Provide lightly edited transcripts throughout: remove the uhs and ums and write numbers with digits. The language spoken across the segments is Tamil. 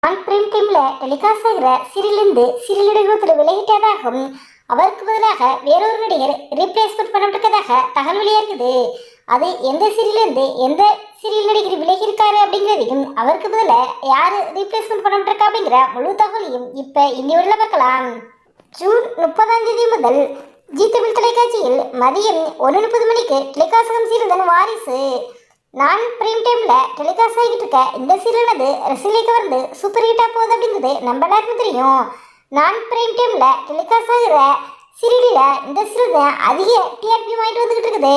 ஆன் பிரைம் டைம்ல டெலிகாஸ்ட் ஆகிற சீரியலிருந்து சீரியல் நடிகர் விலகிட்டதாகவும் அவருக்கு பதிலாக வேறொரு நடிகர் ரீப்ளேஸ்மெண்ட் பண்ணப்பட்டிருக்கதாக தகவல் வெளியாகுது. அது எந்த சீரியலிருந்து எந்த சீரியல் நடிகர் விலகி இருக்காரு அப்படிங்கிறதையும் அவருக்கு பதிலாக யாரு ரீப்ளேஸ்மெண்ட் பண்ணப்பட்டிருக்கா அப்படிங்கிற முழு தகவலையும் இப்ப இந்த வீடியோல பார்க்கலாம். ஜூன் 30 முதல் ஜி தமிழ் தொலைக்காட்சியில் மதியம் 1:30 மணிக்கு டெலிகாஸ்ட் சீரியல் வாரிசு நான் பிரைம் டைம்ல டெலிகாஸ்ட் ஆகிட்டு இருக்க இந்த சீரியலானது ரசிகர்களை கவர்ந்து சூப்பர் ஹிட்டா போகுது அப்படிங்கிறது நம்ம எல்லாருக்கும் தெரியும். நான் பிரைம் டைம்ல டெலிகாஸ்ட் ஆகிற சீரியல்ல இந்த சீரியல் தான் அதிக டிஆர்பி வாங்கிட்டு வந்துகிட்டு இருக்குது.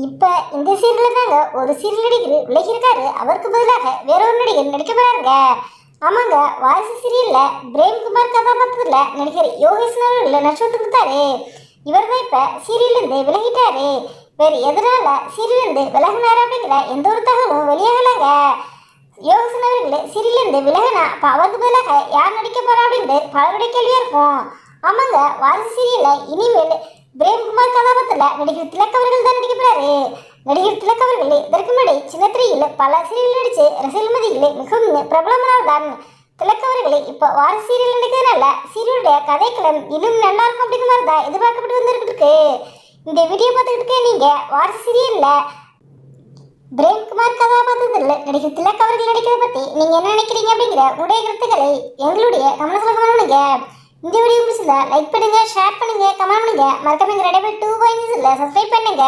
இப்ப இந்த சீரியல்ல தாங்க ஒரு சீரியல் நடிகர் விலகி இருக்காரு. அவருக்கு பதிலாக வேற ஒரு நடிகர் நடிக்க போறாங்க. ஆமாங்க, வாரிசு சீரியல்ல பிரேம்குமார் கதாபாத்திரத்துல நடிகர் யோகேஷ் அவர்கள் நடிச்சுட்டு இருந்தாரு. இவர் தான் இப்ப சீரியல்ல இருந்து விலகிட்டாரு. வேறு எதனால சீரியல் இருந்து விலகினாரு அப்படிங்கிற எந்த ஒரு தகவலும் வெளியாகலைங்க. யோகேஷ் அவர்கள் சீரியல் இருந்து விலகினா அப்ப அவருக்கு பதிலாக யார் நடிக்க போறா அப்படிங்கிறது பலருடைய கேள்வியா இருக்கும். ஆமாங்க, வாரிசு சீரியல்ல இனிமேல் பிரேம்குமார் கதாபாத்திரத்துல நடிகர் திலக் அவர்கள் தான் நடிக்க போறாரு. நடிகர் திலக் அவர்கள் இதற்கு முன்னாடி சின்ன திரையில் பல சீரியல் நடிச்சு ரசிகர்கள் மத்தியில் மிகவும் பிரபலமானவர் தான். திலக் அவர்கள் இப்போ வாரிசு சீரியல் நடிக்கிறதுனால சீரியலுடைய கதைக்களம் இன்னும் நல்லா இருக்கும் அப்படிங்கிற மாதிரி தான் எதிர்பார்க்கப்பட்டு வந்துருக்கு. இந்த வீடியோ பார்த்துக்கிட்டு நீங்க வாரிசு சீரியல்ல பிரேம்குமார் கதாபாத்திரத்தில் நடிகர் திலக் அவர்கள் நடிக்கிறத பத்தி நீங்க என்ன நினைக்கிறீங்க அப்படிங்கிற உடைய கருத்துக்களை எங்களுடைய கமெண்ட்ஸ்ல கமெண்ட் பண்ணுங்க. இந்த வீடியோ பிடிச்சிருந்தா லைக் பண்ணுங்க, ஷேர் பண்ணுங்க, கமெண்ட் பண்ணுங்க. மறக்காம இந்த ரெடபிள் 2.0 சப்ஸ்கிரைப் பண்ணுங்க.